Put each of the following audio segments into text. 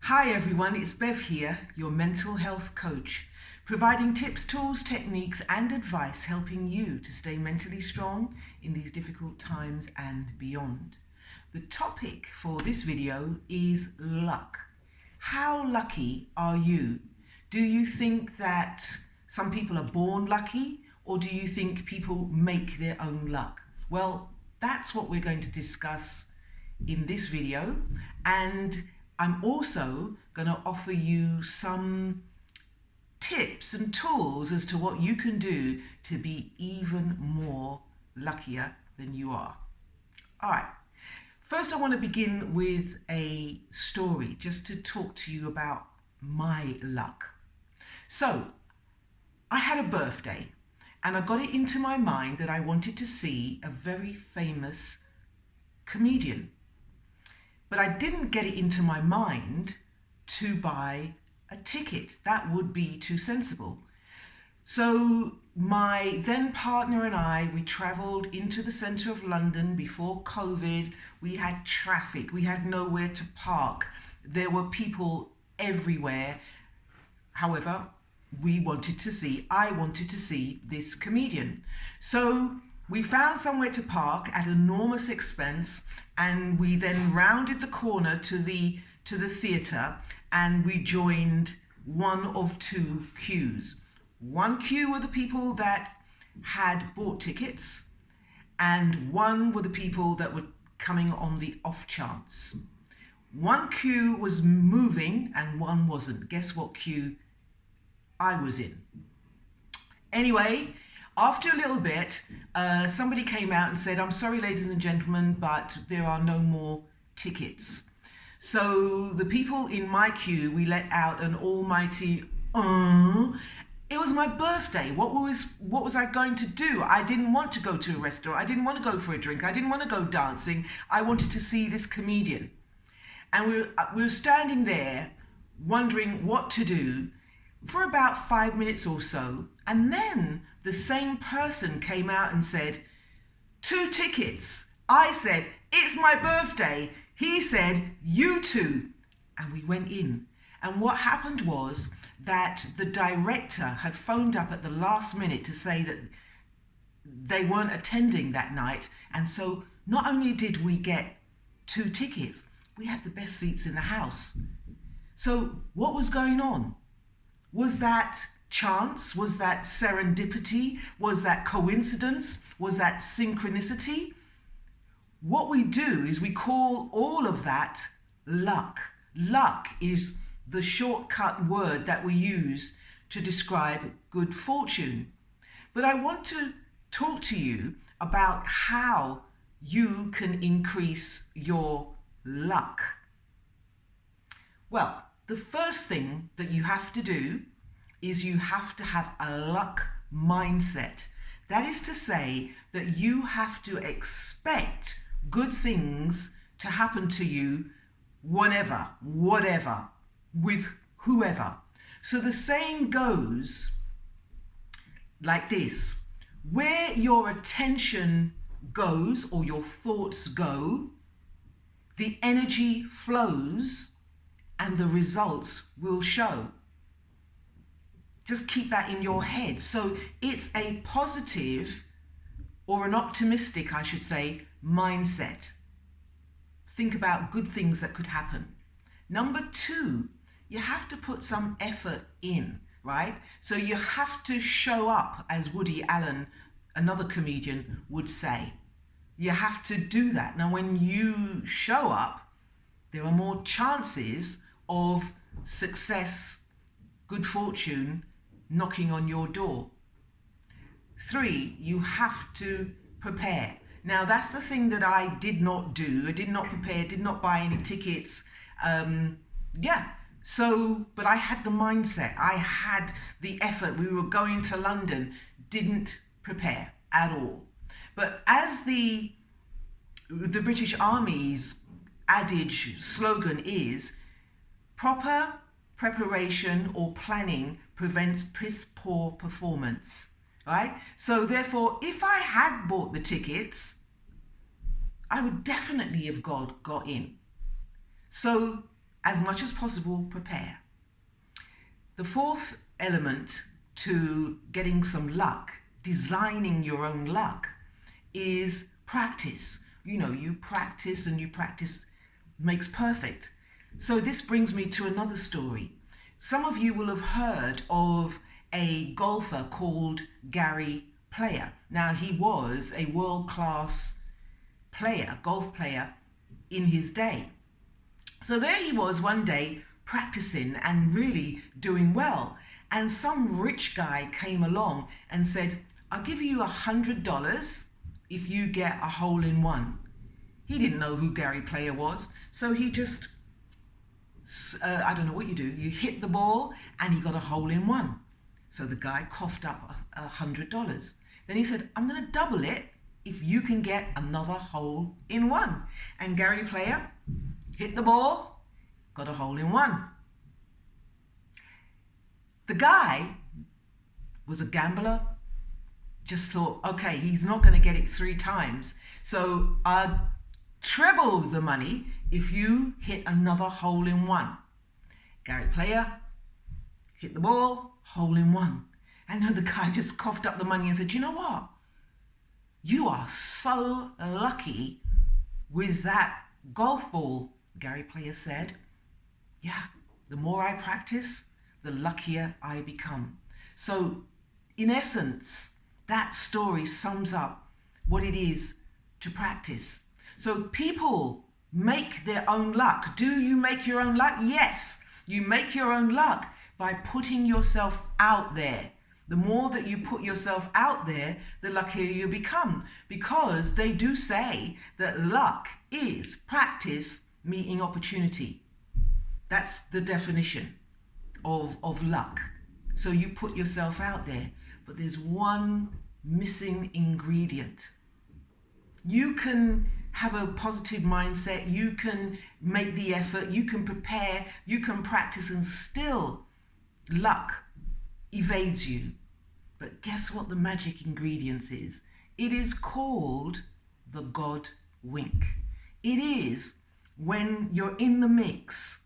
Hi everyone, it's Bev here, your mental health coach, providing tips, tools, techniques and advice helping you to stay mentally strong in these difficult times and beyond. The topic for this video is luck. How lucky are you? Do you think that some people are born lucky, or do you think people make their own luck? Well, that's what we're going to discuss in this video, and I'm also going to offer you some tips and tools as to what you can do to be even more luckier than you are. All right. First, I want to begin with a story just to talk to you about my luck. So, I had a birthday and I got it into my mind that I wanted to see a very famous comedian. But I didn't get it into my mind to buy a ticket. That would be too sensible. So my then partner and I, we travelled into the centre of London before COVID. We had traffic. We had nowhere to park. There were people everywhere. However, I wanted to see this comedian. So we found somewhere to park at enormous expense, and we then rounded the corner to the theatre, and we joined one of two queues. One queue were the people that had bought tickets, and one were the people that were coming on the off chance. One queue was moving and one wasn't. Guess what queue I was in? Anyway, after a little bit, somebody came out and said, "I'm sorry, ladies and gentlemen, but there are no more tickets." So the people in my queue, we let out an almighty, It was my birthday. What was I going to do? I didn't want to go to a restaurant. I didn't want to go for a drink. I didn't want to go dancing. I wanted to see this comedian. And we were standing there wondering what to do for about 5 minutes or so. And then the same person came out and said, "2 tickets. I said, "It's my birthday." He said, "You too." And we went in. And what happened was that the director had phoned up at the last minute to say that they weren't attending that night. And so not only did we get 2 tickets, we had the best seats in the house. So what was going on? Was that chance? Was that serendipity? Was that coincidence? Was that synchronicity? What we do is we call all of that luck. Luck is the shortcut word that we use to describe good fortune. But I want to talk to you about how you can increase your luck. Well, the first thing that you have to do is you have to have a luck mindset. That is to say that you have to expect good things to happen to you whenever, whatever, with whoever. So the saying goes like this: where your attention goes, or your thoughts go, the energy flows and the results will show. Just keep that in your head. So it's a positive, or an optimistic, I should say, mindset. Think about good things that could happen. Number 2, you have to put some effort in, right? So you have to show up, as Woody Allen, another comedian, would say. You have to do that. Now, when you show up, there are more chances of success, good fortune knocking on your door. 3, you have to prepare. Now, that's the thing that I did not do. I did not prepare, did not buy any tickets. But I had the mindset. I had the effort. We were going to London, didn't prepare at all. But as the British Army's adage slogan is, proper preparation or planning prevents piss poor performance, right? So therefore, if I had bought the tickets, I would definitely have got in. So as much as possible, prepare. The fourth element to getting some luck, designing your own luck, is practice. You practice and you practice makes perfect. So this brings me to another story. Some of you will have heard of a golfer called Gary Player. Now, he was a world-class golf player in his day. So there he was one day practicing and really doing well. And some rich guy came along and said, I'll give you $100 if you get a hole in one. He didn't know who Gary Player was, so he just, I don't know what you do. You hit the ball and he got a hole in one. So the guy coughed up $100. Then he said, I'm going to double it if you can get another hole in one. And Gary Player hit the ball, got a hole in one. The guy was a gambler, just thought, okay, he's not going to get it 3 times. So I'll treble the money if you hit another hole in one. Gary Player hit the ball, hole in one. And the guy just coughed up the money and said, you know what? You are so lucky with that golf ball. Gary Player said, yeah, the more I practice, the luckier I become. So in essence, that story sums up what it is to practice. So people make their own luck. Do you make your own luck? Yes, you make your own luck by putting yourself out there. The more that you put yourself out there, the luckier you become, because they do say that luck is practice meeting opportunity. That's the definition of luck. So you put yourself out there, but there's one missing ingredient. You can have a positive mindset, you can make the effort, you can prepare, you can practice, and still luck evades you. But guess what the magic ingredient is? It is called the God wink. It is when you're in the mix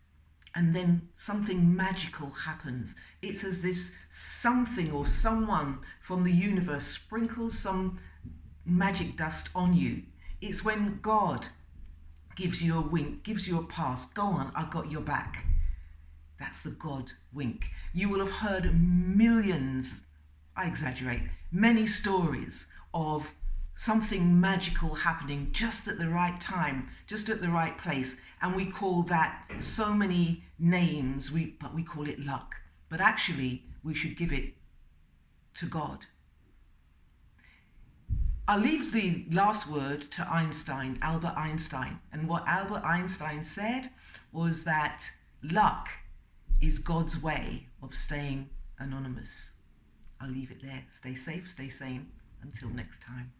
and then something magical happens. It's as if something or someone from the universe sprinkles some magic dust on you. It's when God gives you a wink, gives you a pass. Go on, I got your back. That's the God wink. You will have heard millions, I exaggerate, many stories of something magical happening just at the right time, just at the right place. And we call that so many names, but we call it luck. But actually, we should give it to God. I'll leave the last word to Einstein, Albert Einstein. And what Albert Einstein said was that luck is God's way of staying anonymous. I'll leave it there. Stay safe, stay sane. Until next time.